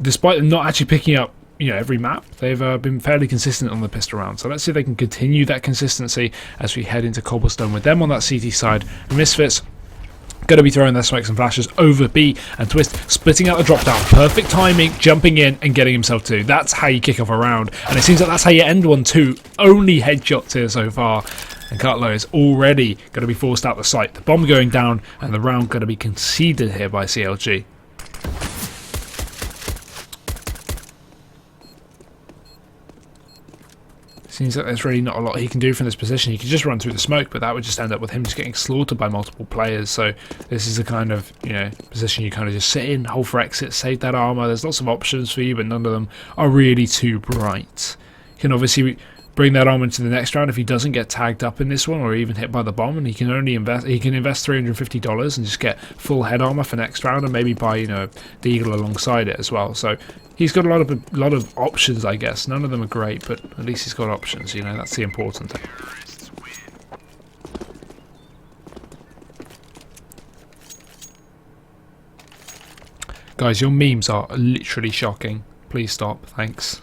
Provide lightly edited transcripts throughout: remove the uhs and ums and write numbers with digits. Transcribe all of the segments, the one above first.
despite them not actually picking up, you know, every map, they've been fairly consistent on the pistol round. So let's see if they can continue that consistency as we head into Cobblestone with them on that CT side. Misfits going to be throwing their smokes and flashes over B, and Twist splitting out the drop down. Perfect timing, jumping in and getting himself two. That's how you kick off a round, and it seems like that's how you end one too. Only headshots here so far, and Cutler is already going to be forced out the site. The bomb going down, and the round going to be conceded here by CLG. Seems like there's really not a lot he can do from this position. He could just run through the smoke, but that would just end up with him just getting slaughtered by multiple players. So this is the kind of, you know, position you kind of just sit in, hold for exit, save that armor. There's lots of options for you, but none of them are really too bright. You can obviously bring that armor into the next round if he doesn't get tagged up in this one or even hit by the bomb, and he can only invest $350 and just get full head armor for next round, and maybe buy, you know, the eagle alongside it as well. So he's got a lot of options, I guess. None of them are great, but at least he's got options, you know. That's the important thing. Guys, your memes are literally shocking. Please stop, thanks.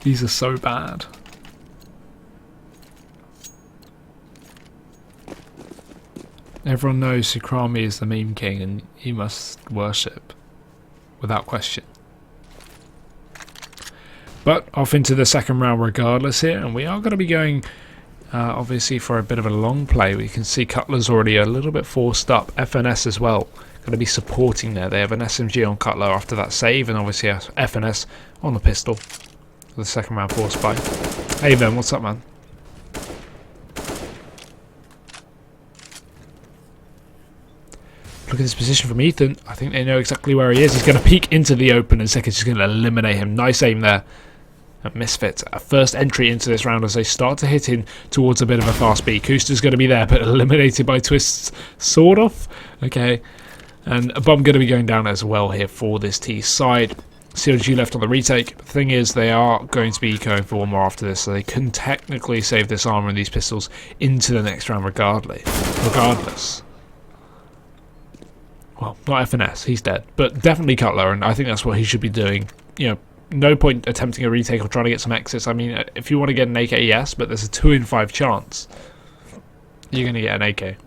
These are so bad. Everyone knows Sukrami is the meme king and he must worship without question. But off into the second round regardless here, and we are going to be going obviously for a bit of a long play. We can see Cutler's already a little bit forced up. FNS as well going to be supporting there. They have an SMG on Cutler after that save, and obviously FNS on the pistol. The second round force by. Hey Ben, what's up, man? Look at this position from Ethan. I think they know exactly where he is. He's going to peek into the open, and Second's just going to eliminate him. Nice aim there. And Misfits, a first entry into this round as they start to hit in towards a bit of a fast B. Kusta's going to be there, but eliminated by Twist's sort of. Okay. And a bomb going to be going down as well here for this T side. CLG left on the retake. The thing is, they are going to be going for one more after this, so they can technically save this armor and these pistols into the next round regardless. Well, not FNS, he's dead, but definitely Cutler, and I think that's what he should be doing. You know, no point attempting a retake or trying to get some exits. I mean, if you want to get an AK, yes, but there's a 2 in 5 chance you're going to get an AK.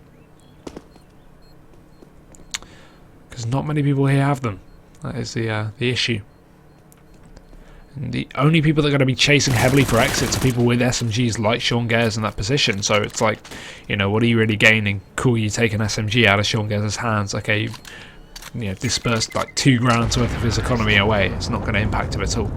Because not many people here have them. That is the issue. And the only people that are going to be chasing heavily for exits are people with SMGs like Sean Gares in that position. So it's like, you know, what are you really gaining? Cool, you take an SMG out of Sean Gares' hands. Okay, you know, dispersed like 2 grand's worth of his economy away. It's not going to impact him at all.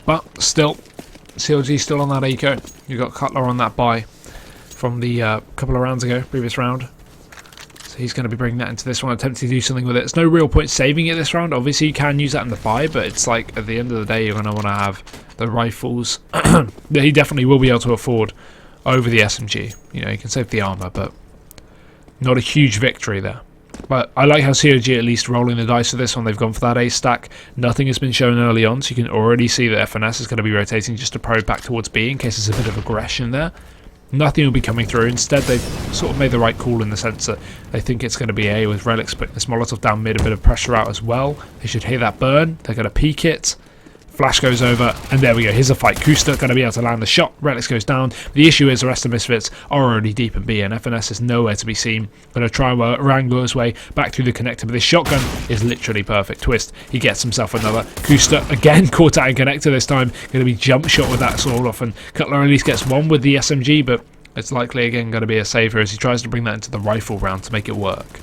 But still, CLG still on that eco. You got Cutler on that buy from the couple of rounds ago, previous round. So he's going to be bringing that into this one, attempting to do something with it. There's no real point saving it this round. Obviously, you can use that in the buy, but it's like at the end of the day, you're going to want to have the rifles that he definitely will be able to afford over the SMG. You know, you can save the armor, but not a huge victory there. But I like how CLG at least rolling the dice for this one. They've gone for that A stack. Nothing has been shown early on, so you can already see that FNS is going to be rotating just to probe back towards B in case there's a bit of aggression there. Nothing will be coming through. Instead, they've sort of made the right call in the sense that they think it's going to be A, with Relics putting this Molotov down mid, a bit of pressure out as well. They should hear that burn. They're going to peek it. Flash goes over, and there we go. Here's a fight. Kusta going to be able to land the shot. Relics goes down. The issue is the rest of Misfits are already deep in B, and FNS is nowhere to be seen. Going to try and wrangle his way back through the connector, but this shotgun is literally perfect. Twist. He gets himself another. Kusta again caught out in connector this time. Going to be jump shot with that sword off, and Cutler at least gets one with the SMG, but it's likely again going to be a saver as he tries to bring that into the rifle round to make it work.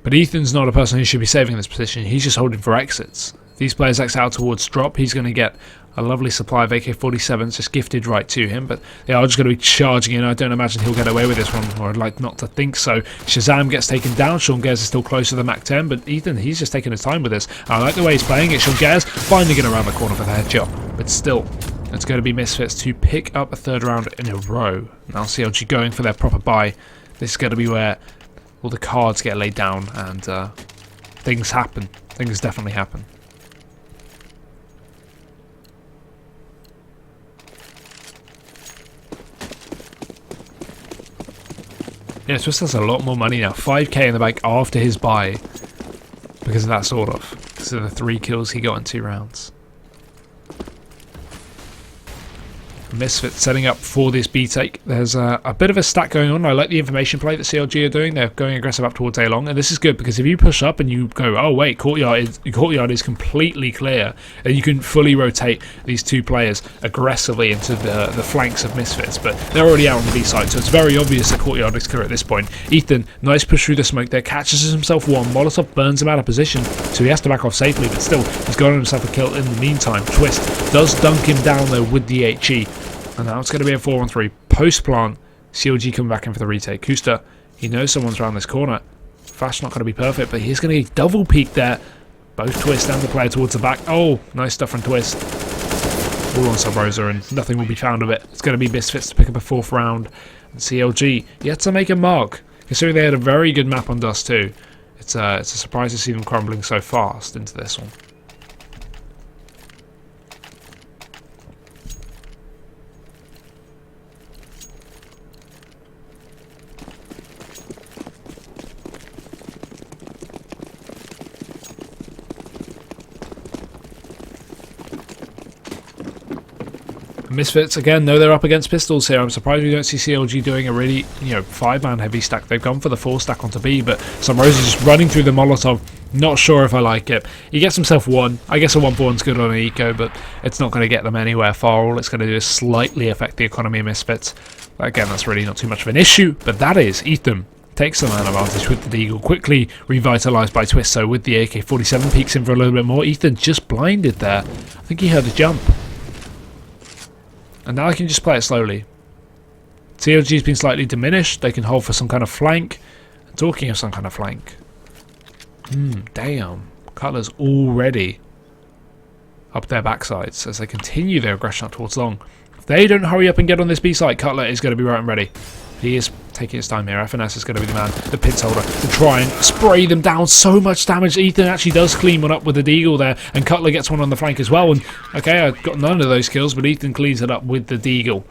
But Ethan's not a person who should be saving this position. He's just holding for exits. these players X out towards drop, he's going to get a lovely supply of AK-47s just gifted right to him, but they are just going to be charging in. I don't imagine he'll get away with this one, or I'd like not to think so. Shazam gets taken down. Sean Gers is still close to the MAC-10, but Ethan, he's just taking his time with this. I like the way he's playing it. Sean Gers finally getting around the corner for the headshot, but still, it's going to be Misfits to pick up a third round in a row. Now CLG going for their proper buy. This is going to be where all the cards get laid down and things happen. Things definitely happen. Yeah, Swiss has a lot more money now. 5k in the bank after his buy. Because of that sort of. Because of the 3 kills he got in 2 rounds. Misfits setting up for this B take. There's a bit of a stack going on. I like the information play that CLG are doing. They're going aggressive up towards A long, and this is good because if you push up and you go, oh wait, courtyard is completely clear, and you can fully rotate these 2 players aggressively into the flanks of Misfits, but they're already out on the B side, so it's very obvious that courtyard is clear at this point. Ethan, nice push through the smoke there, catches himself one. Molotov burns him out of position, so he has to back off safely, but still, he's got himself a kill in the meantime. Twist does dunk him down though with the HE. And now it's going to be a 4-on-3. Post-plant, CLG coming back in for the retake. Kuster, he knows someone's around this corner. Flash not going to be perfect, but he's going to double peek there. Both Twist and the player towards the back. Oh, nice stuff from Twist. All on Sub Rosa, and nothing will be found of it. It's going to be Misfits to pick up a 4th round. And CLG yet to make a mark, considering they had a very good map on Dust too. It's a surprise to see them crumbling so fast into this one. Misfits again, though they're up against pistols here. I'm surprised we don't see CLG doing a really, 5-man heavy stack. They've gone for the 4 stack onto B, but Samrosa just running through the Molotov. Not sure if I like it. He gets himself 1. I guess a 1-4's good on an eco, but it's not going to get them anywhere far. All it's going to do is slightly affect the economy of Misfits. But again, that's really not too much of an issue, but that is Ethan takes the man advantage with the Deagle, quickly revitalised by Twist, so with the AK-47 peeks in for a little bit more. Ethan just blinded there. I think he heard a jump. And now I can just play it slowly. CLG's been slightly diminished. They can hold for some kind of flank. And talking of some kind of flank. Damn. Cutler's already up their backsides as they continue their aggression up towards long. If they don't hurry up and get on this B side, Cutler is going to be right and ready. He is taking his time here. FNS is going to be the man, the pits holder, to try and spray them down. So much damage. Ethan actually does clean one up with the Deagle there, and Cutler gets one on the flank as well. And okay, I got none of those kills, but Ethan cleans it up with the Deagle.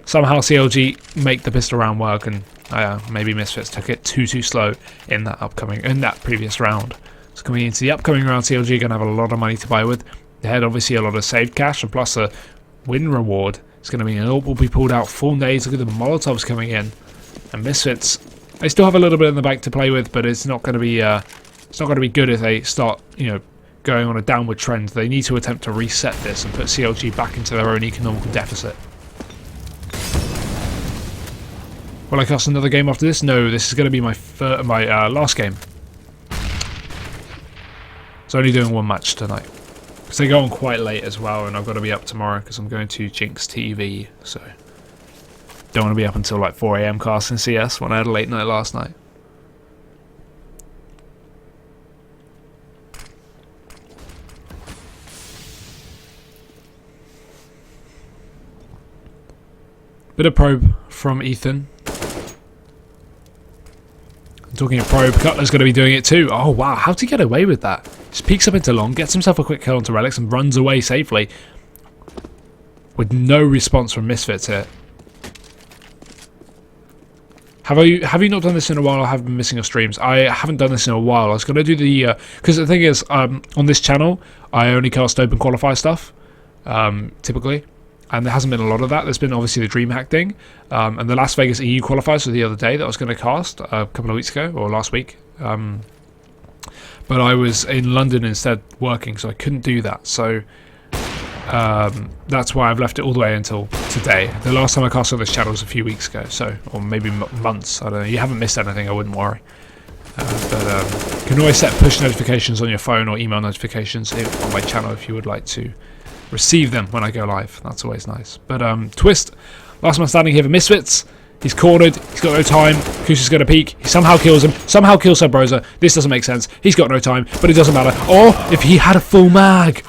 Somehow CLG make the pistol round work, and maybe Misfits took it too slow in that previous round. So coming into the upcoming round, CLG are going to have a lot of money to buy with. They had obviously a lot of saved cash, and plus a win reward. It's going to be an AWP will be pulled out. Full nades. Look at the Molotovs coming in. And Misfits, they still have a little bit in the bank to play with, but it's not going to be good if they start, going on a downward trend. They need to attempt to reset this and put CLG back into their own economical deficit. Will I cast another game after this? No, this is going to be my last game. It's only doing 1 match tonight. Because they go on quite late as well, and I've got to be up tomorrow because I'm going to Jinx TV, so don't want to be up until like 4 AM casting CS when I had a late night last night. Bit of probe from Ethan. Talking of probe, Cutler's going to be doing it too. Oh wow, how'd he get away with that? Just peeks up into long, gets himself a quick kill onto Relics and runs away safely. With no response from Misfits here. Have you not done this in a while? I have been missing your streams. I haven't done this in a while. I was going to do the... because the thing is, on this channel, I only cast open qualifier stuff, typically. And there hasn't been a lot of that. There's been obviously the DreamHack thing. And the Las Vegas EU qualifiers were the other day that I was going to cast a couple of weeks ago, or last week. But I was in London instead working, so I couldn't do that. So that's why I've left it all the way until today. The last time I cast on this channel was a few weeks ago, so or maybe months. I don't know. You haven't missed anything, I wouldn't worry. But You can always set push notifications on your phone or email notifications on my channel if you would like to receive them when I go live. That's always nice. But Twist, last man standing here for Misfits. He's cornered. He's got no time. Kusa's going to peek. He somehow kills him. Somehow kills Sub Rosa. This doesn't make sense. He's got no time, but it doesn't matter. Oh, if he had a full mag.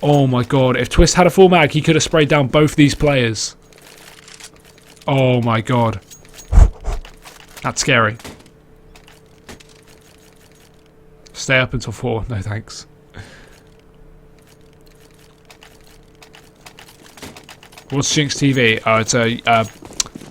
Oh my god. If Twist had a full mag, he could have sprayed down both these players. Oh my god. That's scary. Stay up until 4. No thanks. What's Jinx TV? Oh, it's a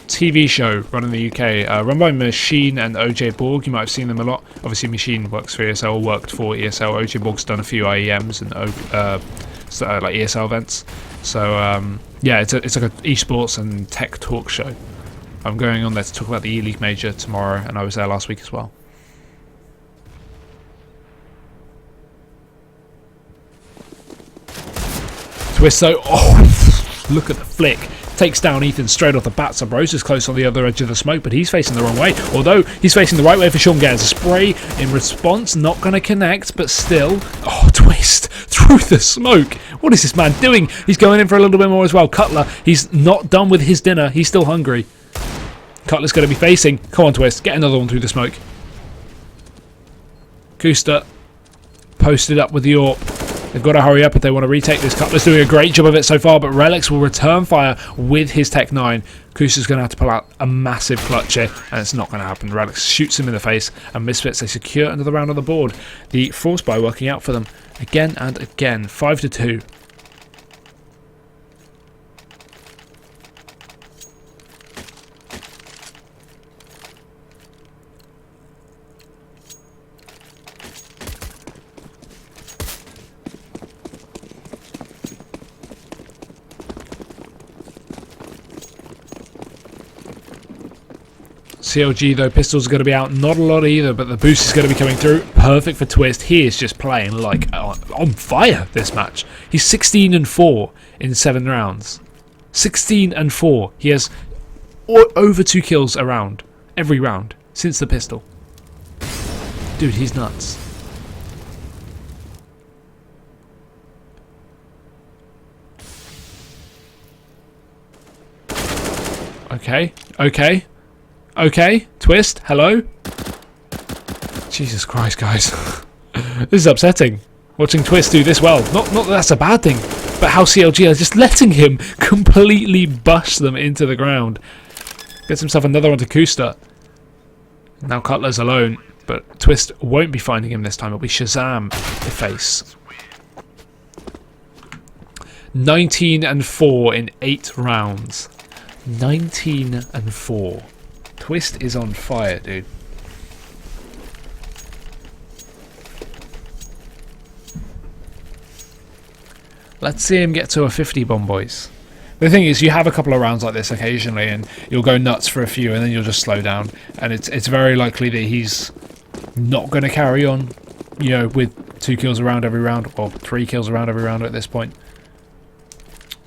TV show run in the UK, run by Machine and OJ Borg. You might have seen them a lot. Obviously, Machine works for ESL, worked for ESL. OJ Borg's done a few IEMs and like ESL events. So yeah, it's like an esports and tech talk show. I'm going on there to talk about the E-League Major tomorrow, and I was there last week as well. Twist though, oh, look at the flick. Takes down Ethan straight off the bat. Sub Rosa's close on the other edge of the smoke, but he's facing the wrong way. Although he's facing the right way for Sean Gaz. A spray in response, not going to connect, but still. Oh, Twist through the smoke. What is this man doing? He's going in for a little bit more as well. Cutler, he's not done with his dinner. He's still hungry. Cutler's going to be facing. Come on, Twist. Get another one through the smoke. Kusta posted up with the AWP. They've got to hurry up if they want to retake this. Cutler's doing a great job of it so far, but Relics will return fire with his Tech 9. Kusa's going to have to pull out a massive clutch here, and it's not going to happen. Relics shoots him in the face, and Misfits, they secure another round on the board. The Force Buy working out for them again and again. 5-2. CLG though, pistols are going to be out, not a lot either, but the boost is going to be coming through. Perfect for Twist. He is just playing like on fire this match. He's 16-4 in 7 rounds. 16-4. He has over 2 kills a round, every round, since the pistol. Dude, he's nuts. Okay, okay. Okay, Twist, hello? Jesus Christ, guys. This is upsetting. Watching Twist do this well. Not that that's a bad thing, but how CLG are just letting him completely bush them into the ground. Gets himself another one to Kusta. Now Cutler's alone, but Twist won't be finding him this time. It'll be Shazam to face. 19-4 in 8 rounds. 19-4. Twist is on fire, dude. Let's see him get to a 50 bomb, boys. The thing is, you have a couple of rounds like this occasionally, and you'll go nuts for a few, and then you'll just slow down. And it's very likely that he's not going to carry on, you know, with 2 kills around every round, or 3 kills around every round at this point.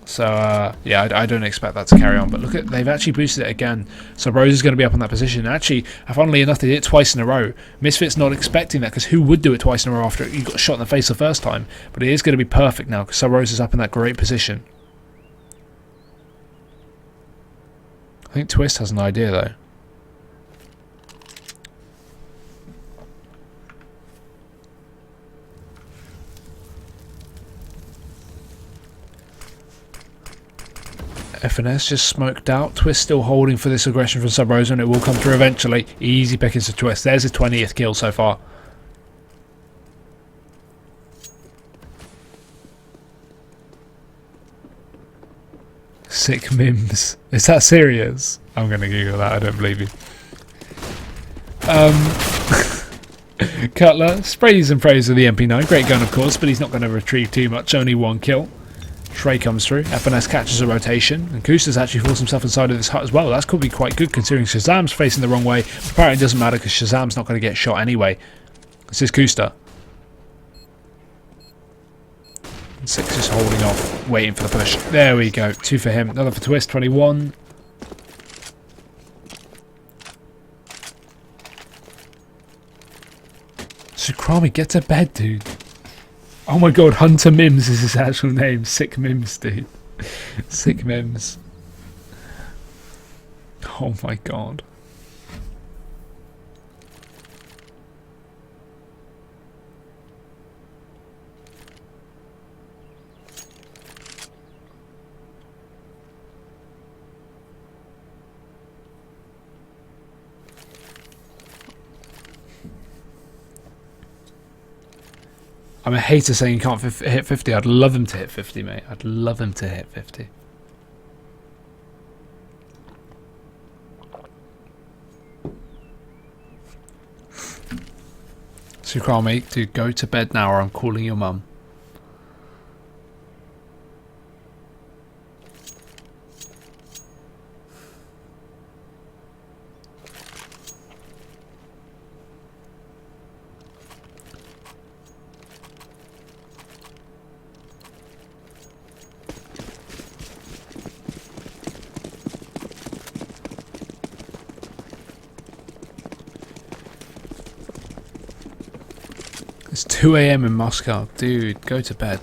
So, yeah, I don't expect that to carry on. But look at, they've actually boosted it again. So Rose is going to be up in that position. Actually, funnily enough, they did it twice in a row. Misfits not expecting that, because who would do it twice in a row after you got shot in the face the first time? But it is going to be perfect now, because Rose is up in that great position. I think Twist has an idea, though. FNS just smoked out. Twist still holding for this aggression from Sub Rosa, and it will come through eventually. Easy pickings to Twist. There's his 20th kill so far. Sick mims. Is that serious? I'm going to Google that. I don't believe you. Cutler sprays and prays with the MP9. Great gun, of course, but he's not going to retrieve too much. Only 1 kill. Trey comes through. FNS catches a rotation, and Kusta's actually forced himself inside of this hut as well. That's could be quite good considering Shazam's facing the wrong way. Apparently it doesn't matter because Shazam's not going to get shot anyway. This is Kusta. 6 just holding off, waiting for the push. There we go. 2 for him. Another for Twist. 21. Sukrami, get to bed, dude. Oh my god, Hunter Mims is his actual name. Sick Mims, dude. Sick Mims. Oh my god. I'm a hater saying you can't hit 50. I'd love him to hit 50, mate. I'd love him to hit 50. Sukrami, dude, go to bed now or I'm calling your mum. It's 2 AM in Moscow. Dude, go to bed.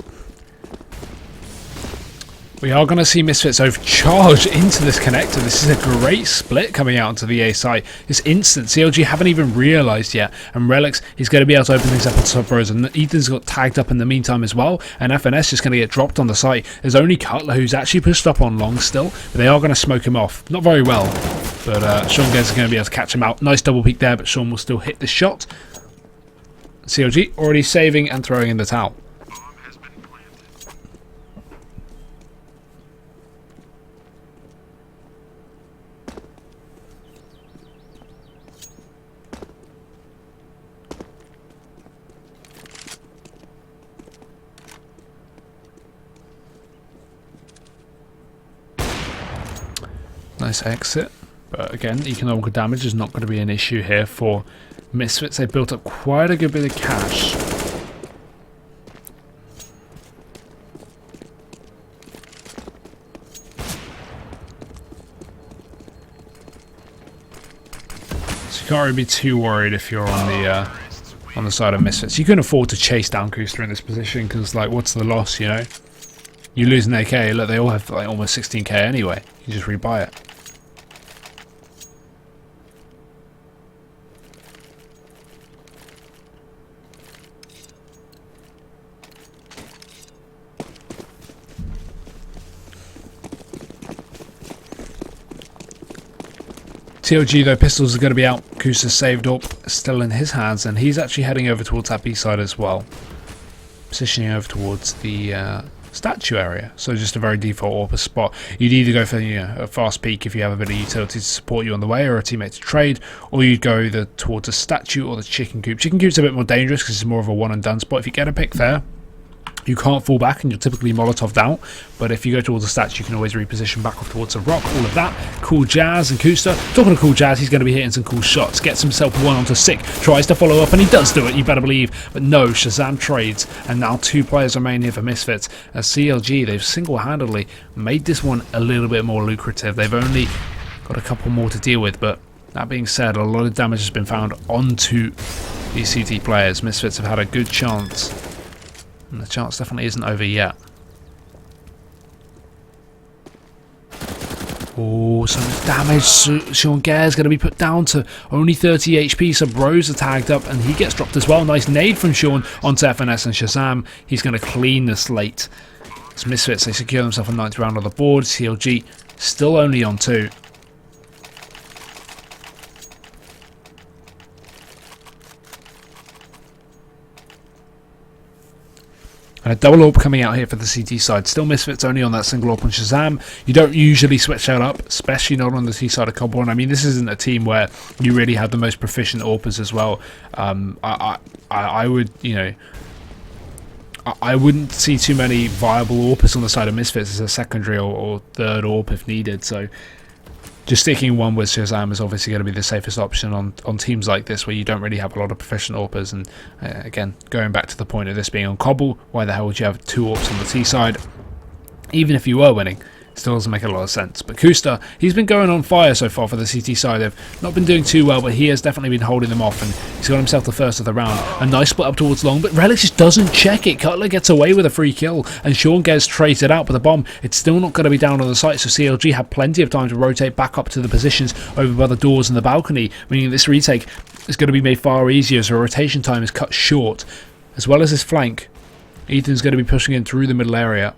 We are going to see Misfits overcharge into this connector. This is a great split coming out onto the A side. It's instant. CLG haven't even realised yet. And Relics is going to be able to open things up on top rows. And Ethan's got tagged up in the meantime as well. And FNS is going to get dropped on the site. There's only Cutler who's actually pushed up on long still. But they are going to smoke him off. Not very well. But Sean Gez is going to be able to catch him out. Nice double peek there. But Sean will still hit the shot. CLG already saving and throwing in the towel. Nice exit, but again, economical damage is not going to be an issue here for Misfits. They built up quite a good bit of cash. So you can't really be too worried if you're on the side of Misfits. You can afford to chase down Kuster in this position because, like, what's the loss? You know, you lose an AK. Look, they all have like almost 16k anyway. You just rebuy it. CLG though, pistols are going to be out. Kusa's saved up, still in his hands, and he's actually heading over towards that B side as well. Positioning over towards the statue area. So just a very default AWP spot. You'd either go for a fast peek if you have a bit of utility to support you on the way, or a teammate to trade, or you'd go either towards a statue or the chicken coop. Chicken coop's a bit more dangerous because it's more of a one and done spot. If you get a pick there, you can't fall back and you're typically Molotov'd out, but if you go towards the statue you can always reposition back off towards the rock. All of that. Cool Jazz and Kuster. Talking to Cool Jazz, he's going to be hitting some cool shots. Gets himself one onto Sick, tries to follow up and he does do it, you better believe, but no, Shazam trades, and now 2 players remain here for Misfits. As CLG, they've single-handedly made this one a little bit more lucrative. They've only got a couple more to deal with, but that being said, a lot of damage has been found onto these CT players. Misfits have had a good chance. And the chance definitely isn't over yet. Oh, so much damage. Sean Gare's going to be put down to only 30 HP. So Bros are tagged up and he gets dropped as well. Nice nade from Sean onto FNS and Shazam. He's going to clean the slate. As Misfits, they secure themselves a 9th round on the board. CLG still only on 2. And a double AWP coming out here for the CT side. Still Misfits only on that single AWP on Shazam. You don't usually switch that up, especially not on the T side of Cobborn. I mean, this isn't a team where you really have the most proficient AWPers as well. I would, you know, I wouldn't see too many viable AWPers on the side of Misfits as a secondary or third AWP if needed. So just sticking one with Shazam is obviously going to be the safest option on teams like this where you don't really have a lot of proficient AWPers. And again, going back to the point of this being on Cobble, why the hell would you have 2 AWPs on the T side? Even if you were winning, Still doesn't make a lot of sense. But Kusta, he's been going on fire so far for the CT side. They've not been doing too well, but he has definitely been holding them off, and he's got himself the first of the round. A nice split up towards long, but Relics just doesn't check it. Cutler gets away with a free kill, and Sean gets traded out, but the bomb, it's still not going to be down on the site, so CLG have plenty of time to rotate back up to the positions over by the doors and the balcony, meaning this retake is going to be made far easier, so rotation time is cut short. As well as his flank, Ethan's going to be pushing in through the middle area.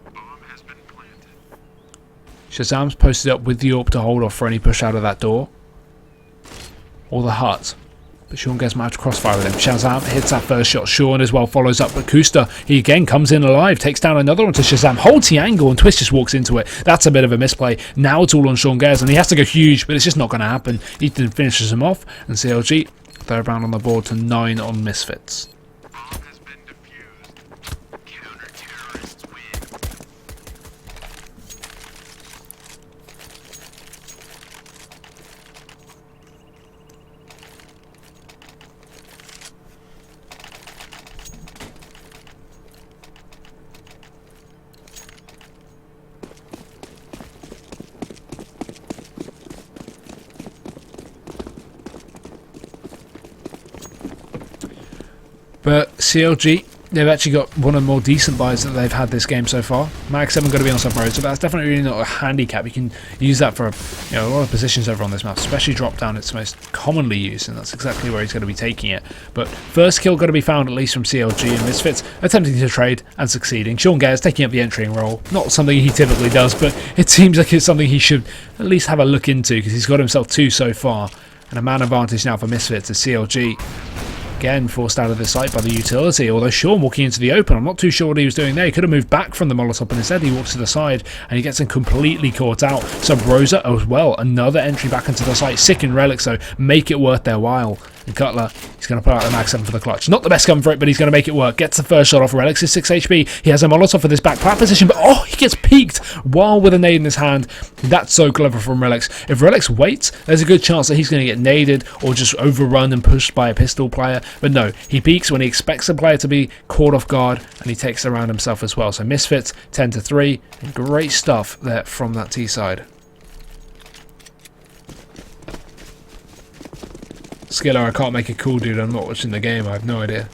Shazam's posted up with the AWP to hold off for any push out of that door or the hut, but Sean gets matched crossfire with him. Shazam hits that first shot. Sean as well follows up, but Kusta, he again comes in alive, takes down another one to Shazam, holds the angle, and Twist just walks into it. That's a bit of a misplay. Now it's all on Sean Gers, and he has to go huge, but it's just not going to happen. Ethan finishes him off, and CLG, third round on the board to 9 on Misfits. But CLG, they've actually got one of the more decent buys that they've had this game so far. Mag 7 going to be on sub road, so that's definitely really not a handicap. You can use that for a lot of positions over on this map, especially drop down. It's most commonly used, and that's exactly where he's going to be taking it. But first kill got to be found at least from CLG, and Misfits attempting to trade and succeeding. Sean Gers taking up the entering role, not something he typically does, but it seems like it's something he should at least have a look into, because he's got himself 2 so far, and a man advantage now for Misfits as CLG. Again, forced out of the site by the utility, although Sean walking into the open, I'm not too sure what he was doing there. He could have moved back from the Molotov, and instead he walks to the side and he gets him completely caught out. Sub Rosa as well, another entry back into the site. Sick in Relics though, make it worth their while. And Cutler, he's going to put out the Mag 7 for the clutch. Not the best gun for it, but he's going to make it work. Gets the first shot off. Relics is 6 HP. He has a Molotov for this back plat position, but oh, he gets peeked while with a nade in his hand. That's so clever from Relics. If Relics waits, there's a good chance that he's going to get naded or just overrun and pushed by a pistol player. But no, he peeks when he expects the player to be caught off guard, and he takes the round himself as well. So Misfits 10-3. Great stuff there from that T side. Skiller, I can't make a call, dude. I'm not watching the game. I have no idea.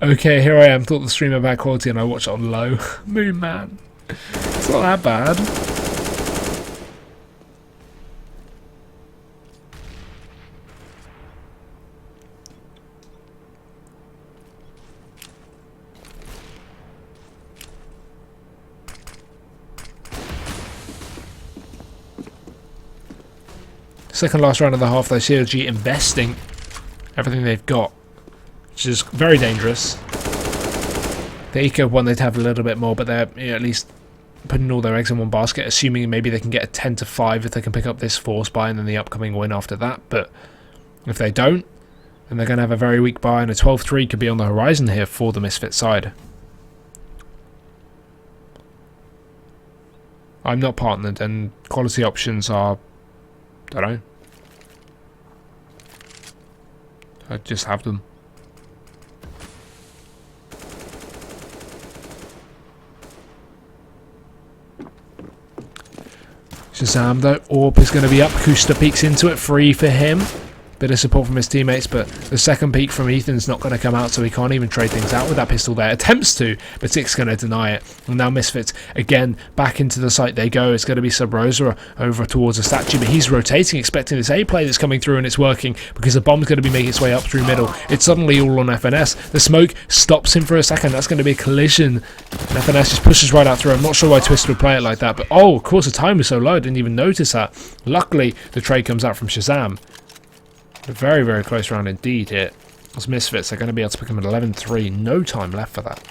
Okay, here I am. Thought the stream had bad quality and I watched it on low. Moon man. It's not that bad. Second last round of the half though, CLG investing everything they've got, which is very dangerous. The Eco one they'd have a little bit more, but they're at least putting all their eggs in one basket, assuming maybe they can get a 10-5 if they can pick up this force buy and then the upcoming win after that. But if they don't, then they're going to have a very weak buy, and a 12-3 could be on the horizon here for the Misfit side. I'm not partnered, and quality options are, I don't know. I just have them. Shazam though, AWP is going to be up. Kusta peeks into it, free for him. Bit of support from his teammates, but the second peek from Ethan's not going to come out, so he can't even trade things out with that pistol there. Attempts to, but Six going to deny it. And now Misfits, again, back into the site they go. It's going to be Sub Rosa over towards the statue, but he's rotating, expecting this A-play that's coming through, and it's working, because the bomb's going to be making its way up through middle. It's suddenly all on FNS. The smoke stops him for a second. That's going to be a collision. And FNS just pushes right out through. I'm not sure why Twist would play it like that, but oh, of course the time was so low, I didn't even notice that. Luckily, the trade comes out from Shazam. A very, very close round indeed here. As Misfits, they're going to be able to pick them at 11-3. No time left for that.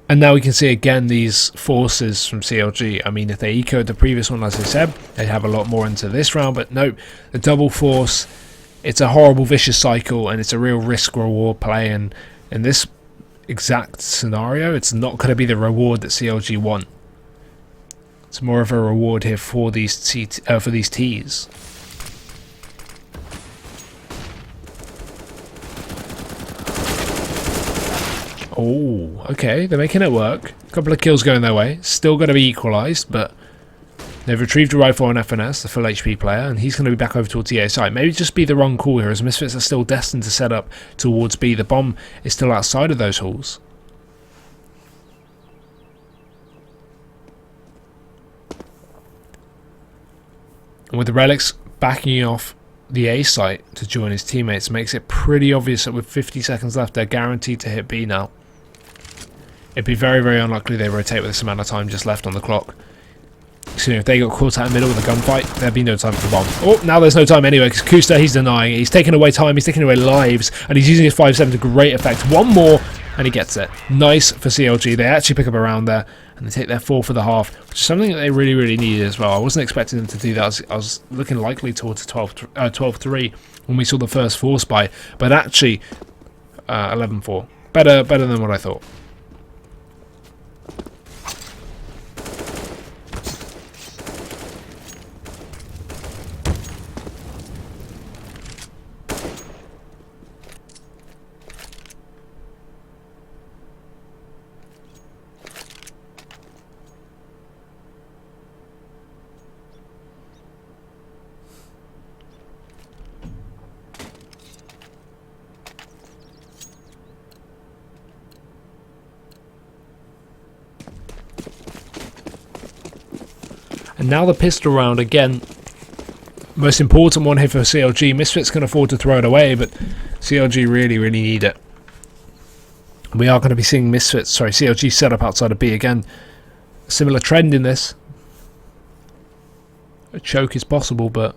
And now we can see again these forces from CLG. I mean, if they echoed the previous one, as I said, they'd have a lot more into this round. But no, the double force it's a horrible vicious cycle, and it's a real risk reward play, and in this exact scenario it's not going to be the reward that CLG want. It's more of a reward here for these T's. Oh, okay, they're making it work. A couple of kills going their way. Still going to be equalised, but they've retrieved a rifle on FNS, the full HP player, and he's going to be back over towards the A site. Maybe just be the wrong call here, as Misfits are still destined to set up towards B. The bomb is still outside of those halls. And with the relics backing off the A site to join his teammates, makes it pretty obvious that with 50 seconds left, they're guaranteed to hit B now. It'd be very, very unlikely they rotate with this amount of time just left on the clock. So if they got caught out in the middle with a gunfight, there'd be no time for the bomb. Oh, now there's no time anyway, because Kusta, he's denying it. He's taking away time, he's taking away lives, and he's using his 5-7 to great effect. One more, and he gets it. Nice for CLG. They actually pick up a round there, and they take their 4 for the half, which is something that they really, really needed as well. I wasn't expecting them to do that. I was looking likely towards 12-3 when we saw the first force buy, but actually 11-4. Better than what I thought. And now the pistol round again. Most important one here for CLG. Misfits can afford to throw it away, but CLG really, really need it. We are going to be seeing CLG set up outside of B again. A similar trend in this. A choke is possible, but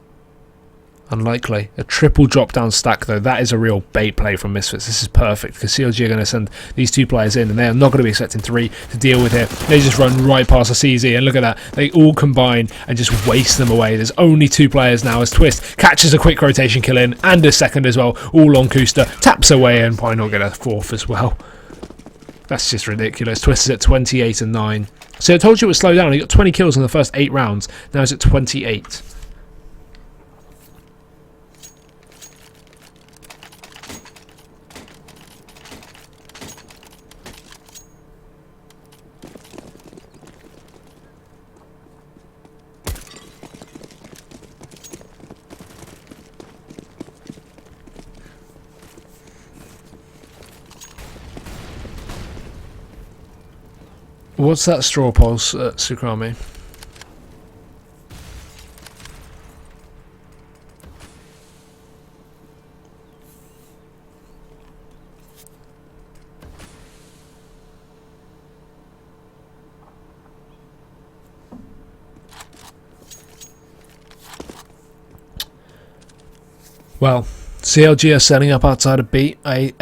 unlikely. A triple drop down stack though, that is a real bait play from Misfits. This is perfect because CLG are going to send these 2 players in, and they are not going to be expecting 3 to deal with here. They just run right past the CZ, and look at that, they all combine and just waste them away. There's only 2 players now as Twist catches a quick rotation kill in, and a second as well, all on Kusta, taps away, and why not get a 4th as well? That's just ridiculous. Twist is at 28 and 9. So I told you it would slow down. He got 20 kills in the first 8 rounds, now he's at 28. What's that straw pulse, Sukrami? Well, CLG are setting up outside of B. A.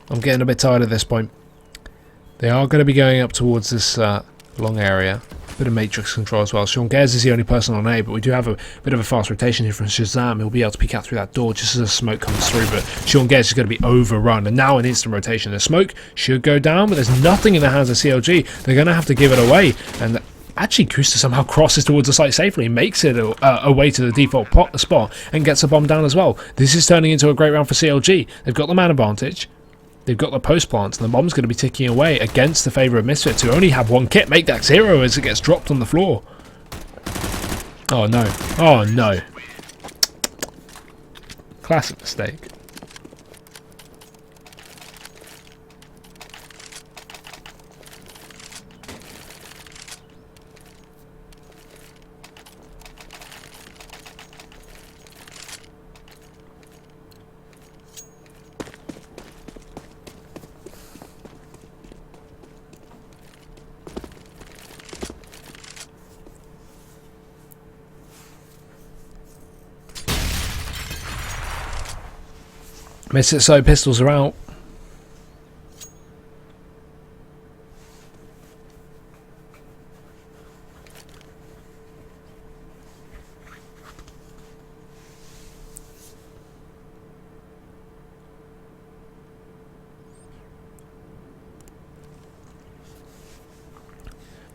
I'm getting a bit tired at this point. They are going to be going up towards this long area. Bit of matrix control as well. Sean Gez is the only person on A, but we do have a bit of a fast rotation here from Shazam. He'll be able to peek out through that door just as the smoke comes through, but Sean Gez is going to be overrun. And now an instant rotation. The smoke should go down, but there's nothing in the hands of CLG. They're going to have to give it away. And actually, Kusta somehow crosses towards the site safely, makes it away to the default spot, and gets a bomb down as well. This is turning into a great round for CLG. They've got the man advantage. They've got the post plant, and the bomb's going to be ticking away against the favour of Misfits, who only have 1 kit. Make that 0 as it gets dropped on the floor. Oh no. Oh no. Classic mistake. Misfits so pistols are out.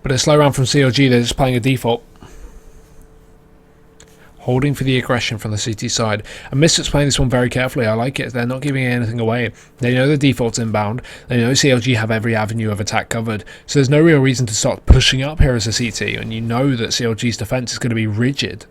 But a slow round from CLG, they're just playing a default. Holding for the aggression from the CT side. And Misfits playing this one very carefully. I like it. They're not giving anything away. They know the default's inbound. They know CLG have every avenue of attack covered. So there's no real reason to start pushing up here as a CT. And you know that CLG's defense is going to be rigid.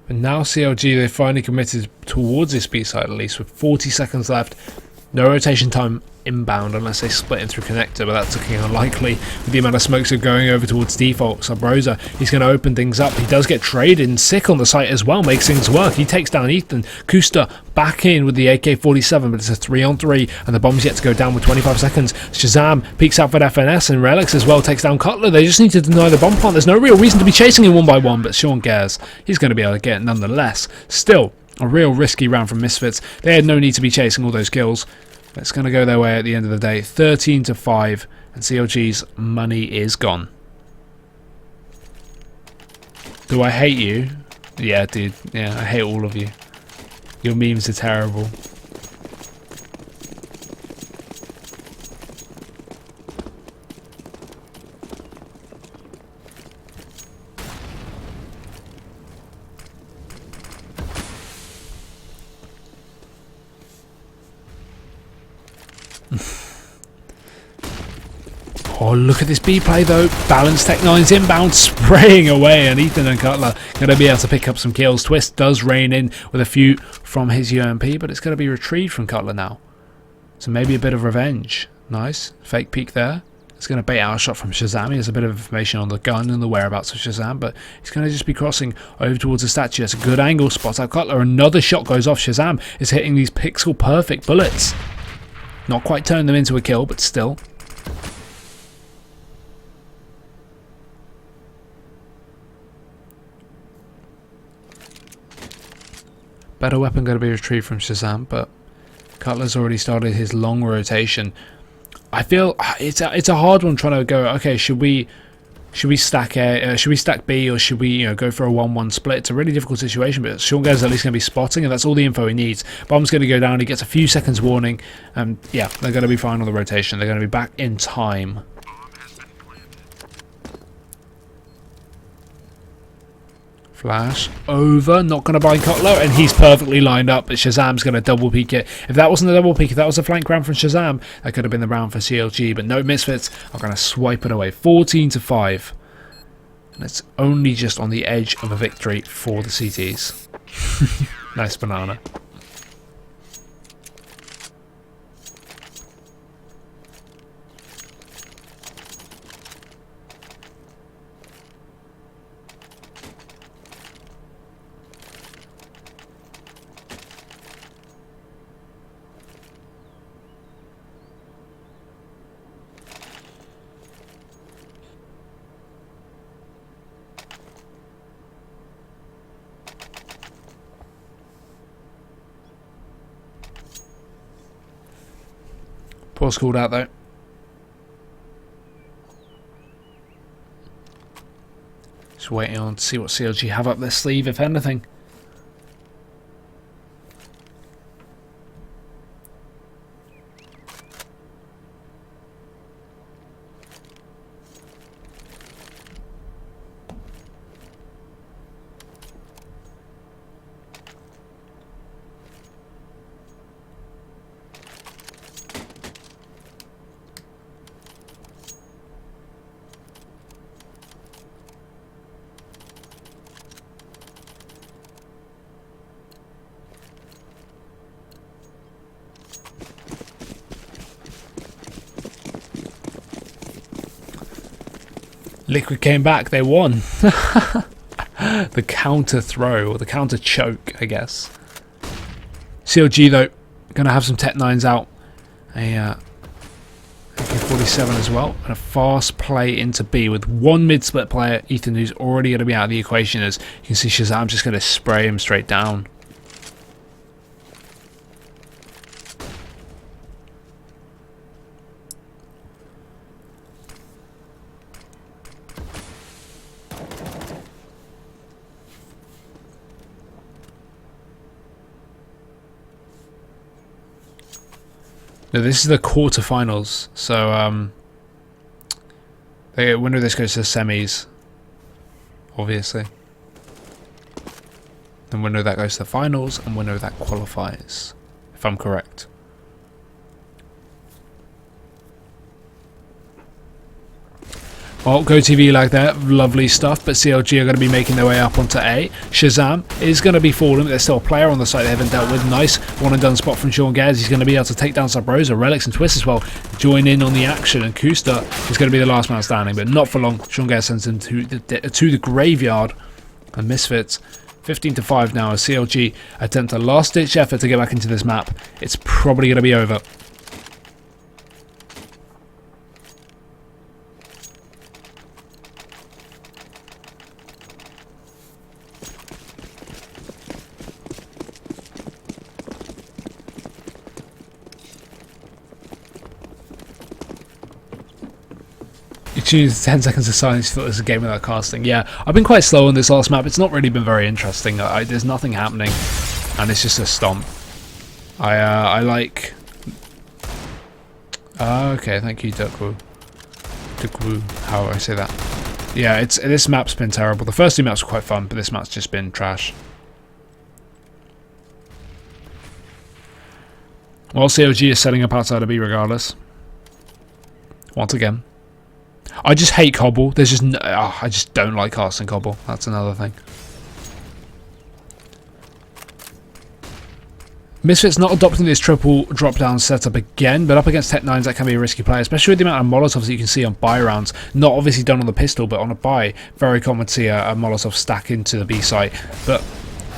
And now CLG, they finally committed towards this B side, at least with 40 seconds left. No rotation time inbound unless they split in through connector, but that's looking unlikely with the amount of smokes are going over towards default. Subrosa, he's going to open things up. He does get traded, and Sick on the site as well makes things work. He takes down Ethan. Kusta back in with the AK-47, but it's a 3-on-3, and the bomb's yet to go down with 25 seconds. Shazam peeks out for FNS, and Relics as well takes down Cutler. They just need to deny the bomb plant. There's no real reason to be chasing him one by one, but Sean cares. He's going to be able to get it nonetheless. Still, a real risky round from Misfits. They had no need to be chasing all those kills. It's going to go their way at the end of the day. 13-5, and CLG's money is gone. Do I hate you? Yeah, dude. Yeah, I hate all of you. Your memes are terrible. Oh, look at this B play though. Balanced Tech 9's inbound, spraying away, and Ethan and Cutler going to be able to pick up some kills. Twist does rain in with a few from his UMP, but it's going to be retrieved from Cutler now. So maybe a bit of revenge. Nice. Fake peek there. It's going to bait out a shot from Shazam. He has a bit of information on the gun and the whereabouts of Shazam, but he's going to just be crossing over towards the statue. It's a good angle. Spots out Cutler. Another shot goes off. Shazam is hitting these pixel perfect bullets. Not quite turned them into a kill, but still. Better weapon going to be retrieved from Shazam, but Cutler's already started his long rotation. I feel it's a hard one trying to go. Okay, should we stack A? Should we stack B, or should we go for a 1-1 split? It's a really difficult situation, but Sean Gaz at least going to be spotting, and that's all the info he needs. Bomb's going to go down. He gets a few seconds warning, and yeah, they're going to be fine on the rotation. They're going to be back in time. Flash over, not going to buy Cutler, and he's perfectly lined up, but Shazam's going to double peek it. If that wasn't a double peek, if that was a flank round from Shazam, that could have been the round for CLG, but no, Misfits are going to swipe it away. 14-5. And it's only just on the edge of a victory for the CTs. Nice banana. Pause called out though. Just waiting on to see what CLG have up their sleeve, if anything. Liquid came back, they won. The counter throw, or the counter choke, I guess. CLG though, gonna have some Tech 9s out. A AK-47 as well, and a fast play into B with one mid-split player, Ethan, who's already gonna be out of the equation, as you can see Shazam just gonna spray him straight down. No, this is the quarterfinals. So the winner of this goes to the semis, obviously. And winner of that goes to the finals, and winner of that qualifies, if I'm correct. Well, GoTV like that, lovely stuff, but CLG are going to be making their way up onto A. Shazam is going to be falling, but there's still a player on the site they haven't dealt with. Nice one and done spot from Sean Gaz. He's going to be able to take down Sub Rosa. Relics and Twist as well join in on the action, and Kusta is going to be the last man standing, but not for long. Sean Gaz sends him to the graveyard, and Misfits 15-5 now as CLG attempt a last-ditch effort to get back into this map. It's probably going to be over. You choose 10 seconds of silence. You thought this was a game without casting. Yeah, I've been quite slow on this last map. It's not really been very interesting. There's nothing happening, and it's just a stomp. I like. Okay, thank you, Dukwu. How do I say that? Yeah, this map's been terrible. The first two maps were quite fun, but this map's just been trash. Well, CLG is setting up outside of B regardless. Once again. I just hate Cobble. There's just I just don't like casting Cobble. That's another thing. Misfits not adopting this triple drop-down setup again, but up against Tech 9s that can be a risky play, especially with the amount of Molotovs that you can see on buy rounds. Not obviously done on the pistol, but on a buy, very common to see a Molotov stack into the B site. But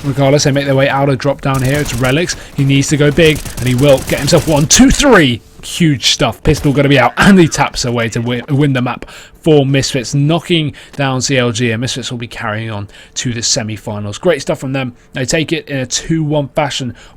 regardless, they make their way out of drop-down here. It's Relics. He needs to go big, and he will get himself 1, 2, 3. Huge stuff. Pistol going to be out, and he taps away to win the map for Misfits, knocking down CLG, and Misfits will be carrying on to the semi-finals. Great stuff from them. They take it in a 2-1 fashion